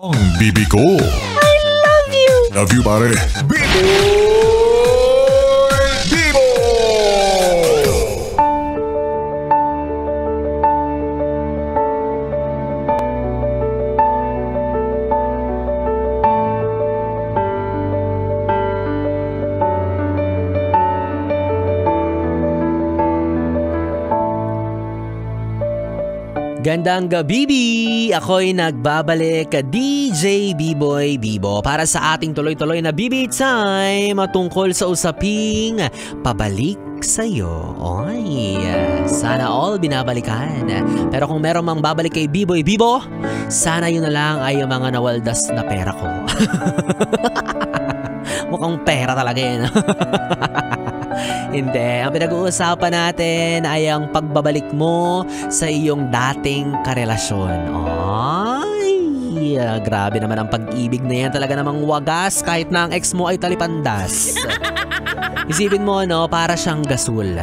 Ang bibi ko. I love you! Love you, pare. Bibo! Bibo! Gandang gabi! Ako'y nagbabalik ka DJ B-Boy Bibo para sa ating tuloy-tuloy na BB Time tungkol sa usaping pabalik sa'yo. Oy, sana all binabalikan. Pero kung meron mang babalik kay B-Boy Bibo, sana yun na lang ay yung mga nawaldas na pera ko. Mukhang pera talaga yun. Hindi. Ang pinag-uusapan natin ay ang pagbabalik mo sa iyong dating karelasyon. Ay, grabe naman ang pag-ibig na yan. Talaga namang wagas kahit na ang ex mo ay talipandas. Isipin mo, no, para siyang gasol.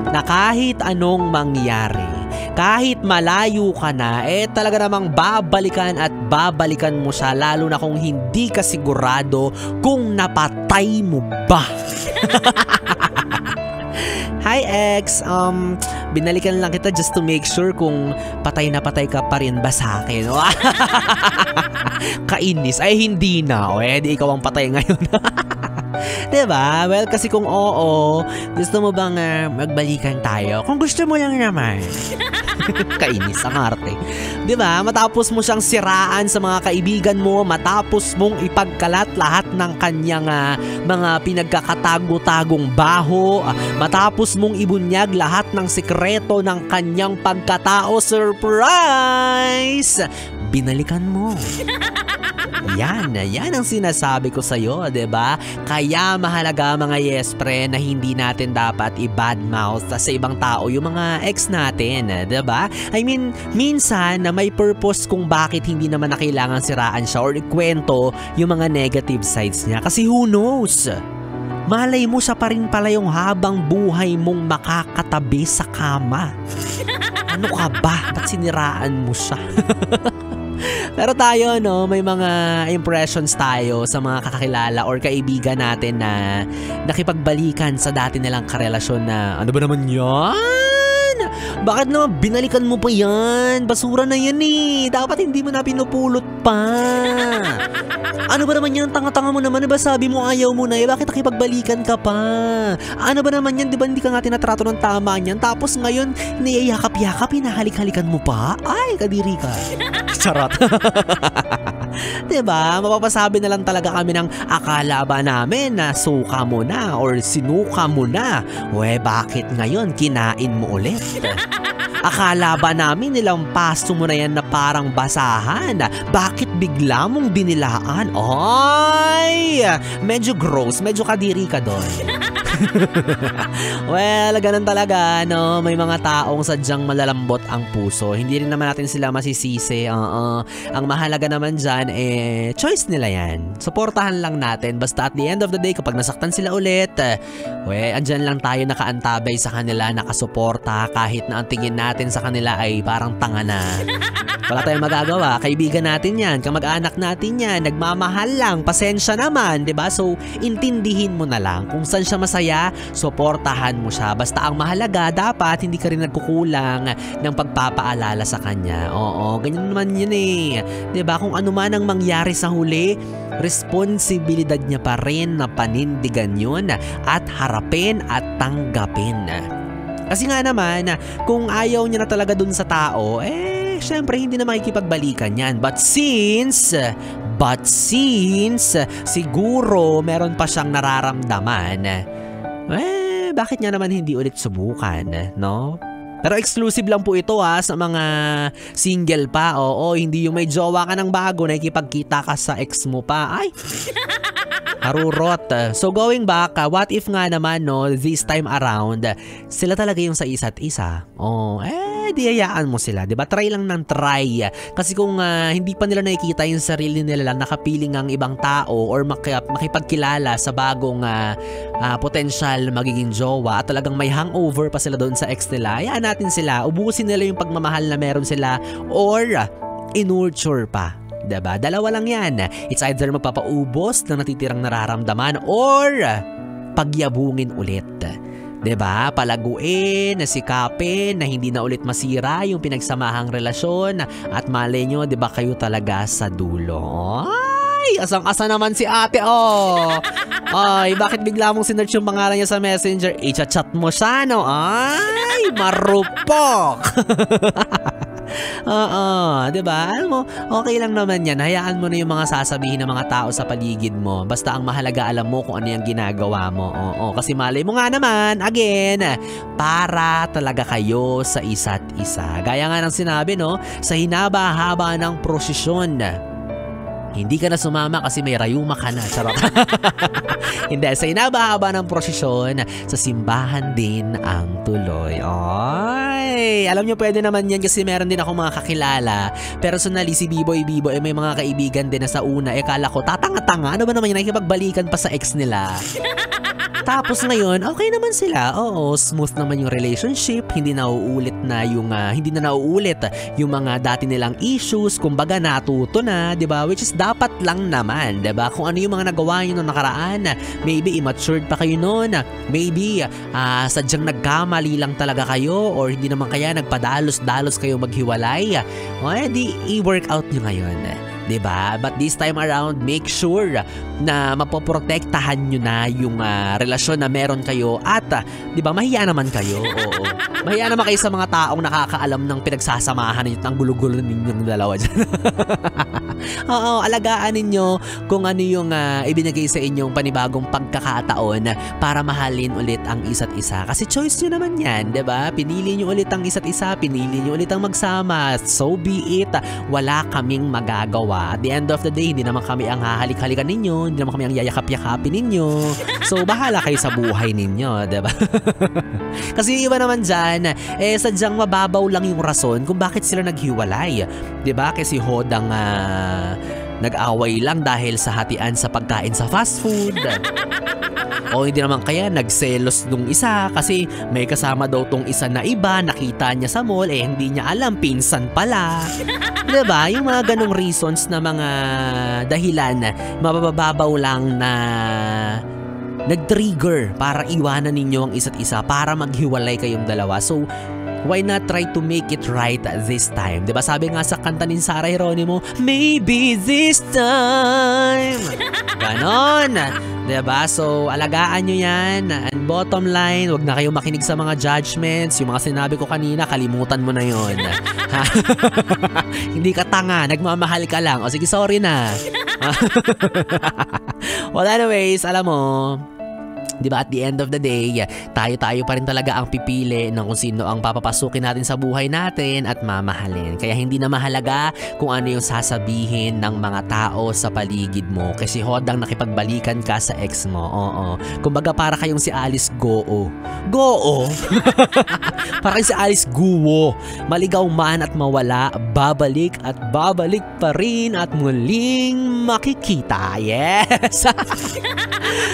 Na kahit anong mangyari, kahit malayo ka na, talaga namang babalikan at babalikan mo siya, lalo na kung hindi ka sigurado kung napatay mo ba. Hi ex, binalikan lang kita just to make sure kung patay na patay ka pa rin ba sa akin. Kainis, ay hindi na, di ikaw ang patay ngayon. Diba? Well, kasi kung oo, gusto mo bang magbalikan tayo? Kung gusto mo lang naman. Kainis ang arte. Diba? Matapos mo siyang siraan sa mga kaibigan mo, matapos mong ipagkalat lahat ng kanyang mga pinagkakatago-tagong baho, matapos mong ibunyag lahat ng sikreto ng kanyang pagkatao, surprise! Binalikan mo. Yan ang sinasabi ko sa'yo, diba? Kaya mahalaga mga yes pre na hindi natin dapat i-badmouth sa ibang tao yung mga ex natin, diba? I mean, minsan na may purpose kung bakit hindi naman na kailangan siraan siya or ikwento yung mga negative sides niya. Kasi who knows? Malay mo siya pa rin pala yung habang buhay mong makakatabi sa kama. Ano ka ba? Ba't siniraan mo siya? Pero tayo, no, may mga impressions tayo sa mga kakakilala or kaibigan natin na nakipagbalikan sa dati nilang karelasyon na, ano ba naman yan? Bakit naman binalikan mo pa yan? Basura na yan Dapat hindi mo na pinupulot pa. Ano ba naman yan? Tanga-tanga mo naman. Diba sabi mo ayaw mo na bakit nakipagbalikan ka pa? Ano ba naman yan? Diba hindi ka nga tinatrato ng tama niyan? Tapos ngayon, niyayakap-yakap, hinahalik-halikan mo pa? Ay, kadiri ka. Charot. Diba? Mapapasabi na lang talaga kami ng akala ba namin na suka mo na or sinuka mo na? Bakit ngayon kinain mo ulit? Akala ba namin nilampaso mo na yan na parang basahan? Bakit bigla mong binilaan? Ay! Medyo gross, medyo kadiri ka doon. Well, ganun talaga, no? May mga taong sadyang malalambot ang puso. Hindi rin naman natin sila masisisi. Ang mahalaga naman dyan, choice nila yan. Suportahan lang natin. Basta at the end of the day, kapag nasaktan sila ulit, andyan lang tayo nakaantabay sa kanila, nakasuporta, kahit na ang tingin natin sa kanila ay parang tanga na. Wala tayong magagawa. Kaibigan natin yan, kamag-anak natin yan, nagmamahal lang, pasensya naman, diba? So, intindihin mo na lang kung saan siya masaya, suportahan mo siya. Basta ang mahalaga, dapat hindi ka rin nagkukulang ng pagpapaalala sa kanya. Oo, ganyan naman yun diba? Kung ano man ang mangyari sa huli, responsibilidad niya pa rin na panindigan yun at harapin at tanggapin. Kasi nga naman, kung ayaw niya na talaga dun sa tao, syempre hindi na makikipagbalikan yan. But since siguro meron pa siyang nararamdaman, bakit niya naman hindi ulit subukan, no? Pero exclusive lang po ito sa mga single pa. Oo, hindi yung may jowa ka ng bago, nakikipagkita ka sa ex mo pa. Ay! Harurot. So going back, what if nga naman, no, this time around, sila talaga yung sa isa't isa. Di hayaan mo sila, diba? Try lang ng try. Kasi kung hindi pa nila nakikita yung sarili nila, nakapiling ang ibang tao or makipagkilala sa bagong potential magiging jowa at talagang may hangover pa sila doon sa ex nila, hayaan natin sila, ubusin nila yung pagmamahal na meron sila or inurture pa. diba? Dalawa lang yan. It's either magpapaubos ng natitirang nararamdaman or pagyabungin ulit. Diba? Palaguin, sikapin na hindi na ulit masira yung pinagsamahang relasyon at malay nyo, diba kayo talaga sa dulo. Ay, asang-asa naman si ate, oh. Ay, bakit bigla mong sinearch yung pangalan niya sa messenger? I-chat mo siya, no? Ay, marupok. Oo, diba? Alam mo, okay lang naman yan. Hayaan mo na yung mga sasabihin ng mga tao sa paligid mo. Basta ang mahalaga, alam mo kung ano yung ginagawa mo. Oo, kasi malay mo nga naman, again, para talaga kayo sa isa't isa. Gaya nga ng sinabi, no? Sa hinaba-haba ng prosesyon, hindi ka na sumama kasi may rayuma ka na. Charot. Hindi, sa hinaba-haba ng prosesyon, sa simbahan din ang tuloy. Ay, alam nyo, pwede naman yan kasi meron din ako mga kakilala. Personally, si Biboy may mga kaibigan din na sa una. Kala ko, tatanga-tanga. Ano ba naman yun? Nakikipagbalikan pa sa ex nila. Tapos ngayon, okay naman sila. Oo, smooth naman yung relationship. Hindi na nauulit yung mga dati nilang issues. Kumbaga, natuto na, 'di ba? Which is dapat lang naman, 'di ba? Kung ano yung mga nagawa niyo noong nakaraan, maybe immature pa kayo noon. Maybe sadyang nagkamali lang talaga kayo or hindi naman kaya nagpadalos-dalos kayo maghiwalay. O, di i-work out niyo ngayon. Diba? But this time around, make sure na mapoprotektahan nyo na yung relasyon na meron kayo at diba, mahiya naman kayo. Oo. Mahiya naman kayo sa mga taong nakakaalam ng pinagsasamahan ninyo at ang gulo-gulo ninyong dalawa dyan. Oo, alagaan ninyo kung ano yung ibinigay sa inyong panibagong pagkakataon para mahalin ulit ang isa't isa. Kasi choice nyo naman yan, diba? Pinili nyo ulit ang isa't isa, pinili nyo ulit ang magsama. So be it, wala kaming magagawa. At the end of the day, hindi naman kami ang hahalik-halikan ninyo, hindi naman kami ang yayakap-yakapin ninyo. So, bahala kayo sa buhay ninyo, diba? Kasi yung iba naman dyan, sadyang mababaw lang yung rason kung bakit sila naghiwalay. Diba? Kasi hodang nag-away lang dahil sa hatian sa pagkain sa fast food. O hindi naman kaya nagselos nung isa kasi may kasama daw tong isa na iba, nakita niya sa mall, hindi niya alam, pinsan pala. Diba? Yung mga ganong reasons na mga dahilan, mabababaw lang na nag-trigger para iwanan ninyo ang isa't isa, para maghiwalay kayong dalawa. So, why not try to make it right this time? Diba sabi nga sa kanta ni Sarah Geronimo, maybe this time. Ganon. Diba? So, alagaan nyo yan. And bottom line, wag na kayo makinig sa mga judgments. Yung mga sinabi ko kanina, kalimutan mo na yon. Hindi ka tanga, nagmamahal ka lang. O sige, sorry na. Well, anyways, alam mo, diba at the end of the day, tayo pa rin talaga ang pipili ng kung sino ang papapasukin natin sa buhay natin at mamahalin. Kaya hindi na mahalaga kung ano yung sasabihin ng mga tao sa paligid mo. Kasi hodang nakipagbalikan ka sa ex mo. Oo. Kumbaga para kayong si Alice Goo. Goo? Para kayong si Alice Guo. Maligaw man at mawala, babalik at babalik pa rin at muling makikita. Yes!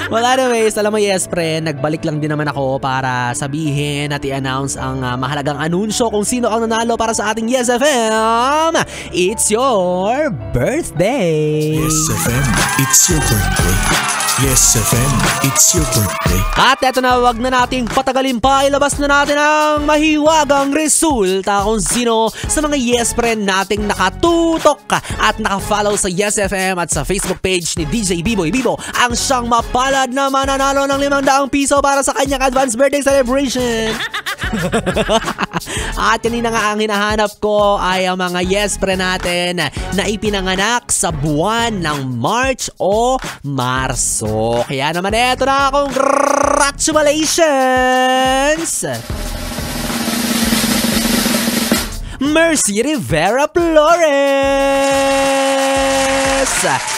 Well, anyways, alam mo, yes, friend, nagbalik lang din naman ako para sabihin at i-announce ang mahalagang anunsyo kung sino ang nanalo para sa ating Yes FM. It's your birthday. Yes FM, it's your birthday. Yes FM, it's your birthday. At eto na, wag na nating patagalin pa, ilabas na natin ang mahiwagang resulta kung sino sa mga Yes friend nating nakatutok at nakafollow sa Yes FM at sa Facebook page ni DJ Biboy Bibo ang siyang mapalad na mananalo ng 500 piso para sa kanyang advance birthday celebration. At kanina nga ang hinahanap ko ay ang mga Yes friend natin na ipinanganak sa buwan ng March o Marso. Kaya naman eto na, congratulations! Mercy Rivera Flores!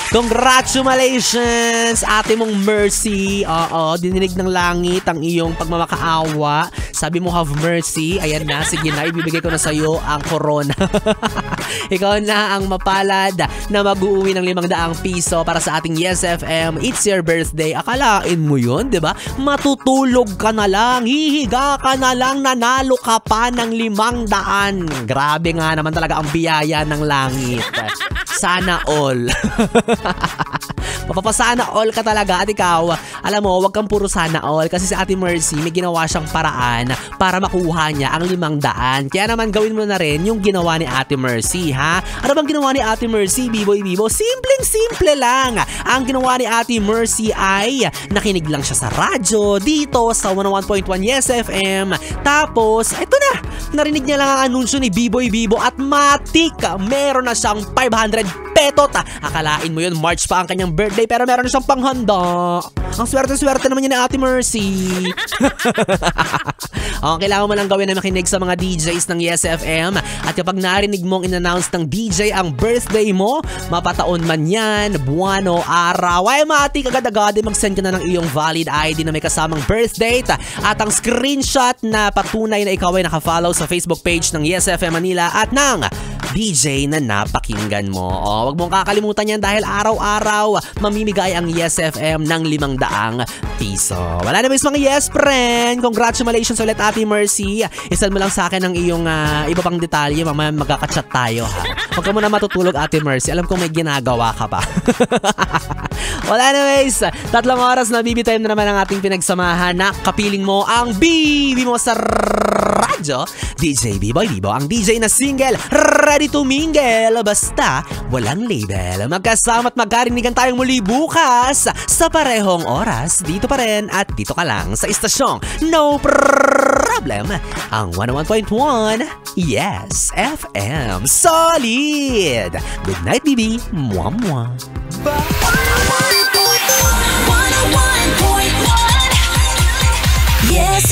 Congratulations, ate mong Mercy. Oo, dininig ng langit ang iyong pagmamakaawa. Sabi mo, have mercy. Ayan na, sige na, ibibigay ko na sa'yo ang corona. Ikaw na ang mapalad na mag-uwi ng 500 piso para sa ating Yes FM. It's your birthday. Akalain mo yun, di ba? Matutulog ka na lang, hihiga ka na lang, nanalo ka pa ng 500. Grabe nga naman talaga ang biyaya ng langit. Sana all. Mapapasana all ka talaga. At ikaw, alam mo, wag kang puro sana all kasi si Ate Mercy may ginawa siyang paraan para makuha niya ang 500. Kaya naman gawin mo na rin yung ginawa ni Ate Mercy, ha? Ano bang ginawa ni Ate Mercy, Biboy Bibo? Simpleng-simple lang. Ang ginawa ni Ate Mercy ay nakinig lang siya sa radyo dito sa 101.1 Yes FM. Tapos, eto na, narinig niya lang ang anunsyo ni Biboy Bibo at matik, meron na siyang 500 petot. Akalain mo yun, March pa ang kanyang birthday pero meron na siyang panghanda. Ang swerte-swerte naman yun ni Ate Mercy. Ang kailangan mo lang gawin na makinig sa mga DJs ng Yes FM. At kapag narinig mong in-announce ng DJ ang birthday mo, mapataon man yan, buwan o araw, ay matik agad-agad mag-send ka na ng iyong valid ID na may kasamang birth date at ang screenshot na patunay na ikaw ay nakafollow sa Facebook page ng Yes FM Manila at ng DJ na napakinggan mo. O, wag mong kakalimutan yan dahil araw-araw mamimigay ang Yes FM ng 500 piso. Wala na mga Yes friend. Congratulations ulit Ate Mercy. Isend mo lang sa akin ang iyong iba pang detalye. Mamaya magkaka-chat tayo, ha. Huwag ka muna matutulog Ate Mercy. Alam kong may ginagawa ka pa. Well anyways, 3 oras na BB time na naman ang ating pinagsamahan na kapiling mo ang BB mo sa radyo. DJ Biboy Bibo, ang DJ na single, ready to mingle, basta walang label. Magkasama at magkarinigan tayong muli bukas sa parehong oras. Dito pa rin at dito ka lang sa istasyong No Problem, ang 101.1 Yes FM. Solid! Good night, BB. Mwah, mwah. 101.1 Yes